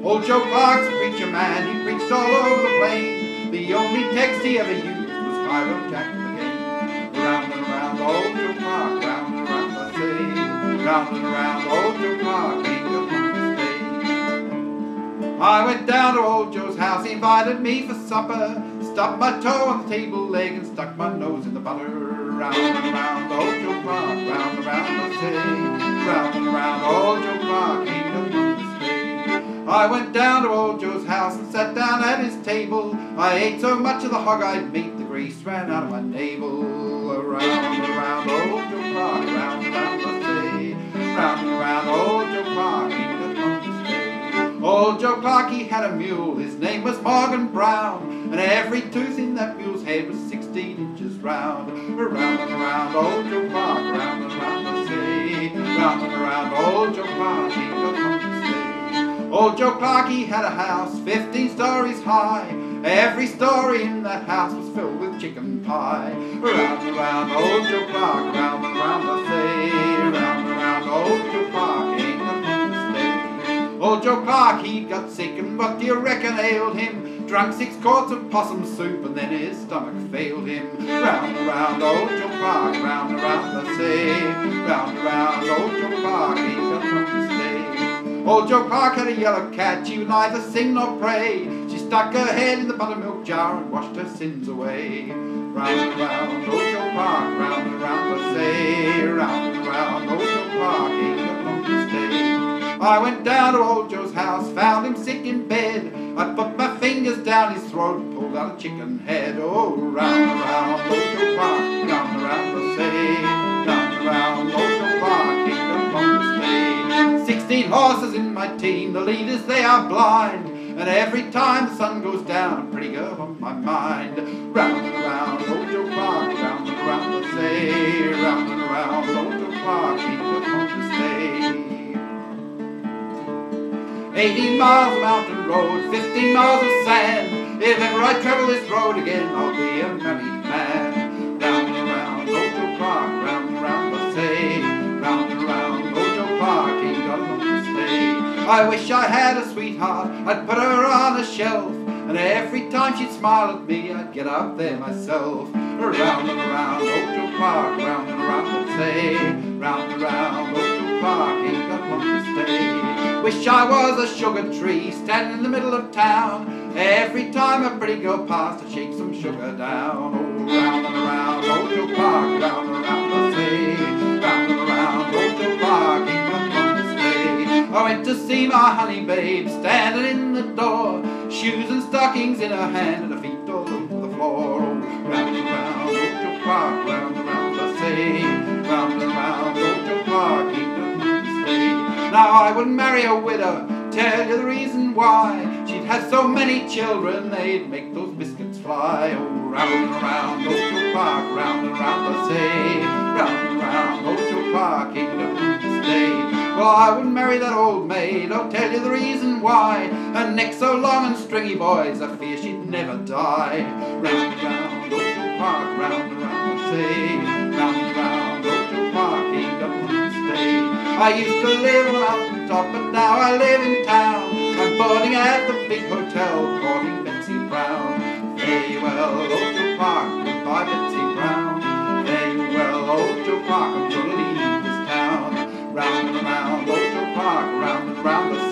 Old Joe Clark's a preacher man, he preached all over the plain. The only text he ever used was Hiram Jack again. Round and around old Joe Clark, round and around I say. Round and around old Joe Clark, ain't got long to stay. I went down to old Joe's house, he invited me for supper. Stubbed my toe on the table leg and stuck my nose in the butter. Round and around old Joe Clark, round and around I say. Round and around old Joe Clark, ain't got long to stay. I went down to old Joe's house and sat down at his table. I ate so much of the hog-eyed meat, the grease ran out of my navel. Round and around old Joe Clark, round and around I say. Round and around old Joe Clark, ain't got long to stay. Old Joe Clark, he had a mule, his name was Morgan Brown, and every tooth in that mule's head was 16 inches round. Round and around old Joe Clark, round and around I say. Round and around old Joe Clark, ain't got long to stay. Old Joe Clark, he had a house 15 stories high. Every story in that house was filled with chicken pie. Round and around old Joe Clark, round and around I say. Round and around old Joe Clark, ain't got long to stay. Old Joe Clark, he got sick, and what do you reckon ailed him? Drunk 6 quarts of possum soup, and then his stomach failed him. Round and around old Joe Clark, round and around I say. Round and around old Joe Clark, ain't got long to stay. Old Joe Clark had a yellow cat, she would neither sing nor pray. She stuck her head in the buttermilk jar and washed her sins away. Round and round old Joe Clark, round and round I say. Round and round old Joe Clark, ain't got long to stay. I went down to old Joe's house, found him sick in bed. I put my fingers down his throat, pulled out a chicken head. Oh, round and round old Joe Clark, round and round I say. Round and round old Joe Clark, ain't got long to stay. 16 horses in my team, the leaders they are blind, and every time the sun goes down, a pretty girl on my mind. Round and around old Joe Clark, round and around I say. Round and around old Joe Clark, ain't got long to stay. 18 miles of mountain road, 15 miles of sand. If ever I travel this road again, I'll be a married man. Round and around old Joe Clark, round and around I say. Round and around old Joe Clark, ain't got long to stay. I wish I had a sweetheart, I'd put her on a shelf, and every time she'd smile at me, I'd get up there myself. Round and around old Joe Clark, round and around I say. Round and around old Joe Clark, ain't got long to stay. Wish I was a sugar tree standing in the middle of town. Every time a pretty girl passed, I'd shake some sugar down. Oh, round and around old Joe Clark, round and around I say. Round and around old Joe Clark, ain't got long to stay. I went to see my honey babe standing in the door, shoes and stockings in her hand and her feet all over the floor. Oh, round and around old Joe Clark, round and around I say. Round and around old Joe Clark, ain't got long to stay. Now I wouldn't marry a widow, tell you the reason why. She'd have so many children, they'd make those biscuits fly. Oh, round and around old Joe Clark, round and around I say. Round and around old Joe Clark, ain't got long to stay. Well, I wouldn't marry that old maid, I'll tell you the reason why. Her neck so long and stringy, boys, I fear she'd never die. Round and round old Joe Clark, round and round I say. Round and round old Joe Clark, ain't got long to stay. I used to live on a mountain top, but now I live in town. I'm boarding at the big hotel, courting Betsy Brown. Fare you well, old Joe Clark, goodbye Betsy Brown. Fare you well, old Joe Clark, I'm gonna leave this town. Round and around old Joe Clark, round and round the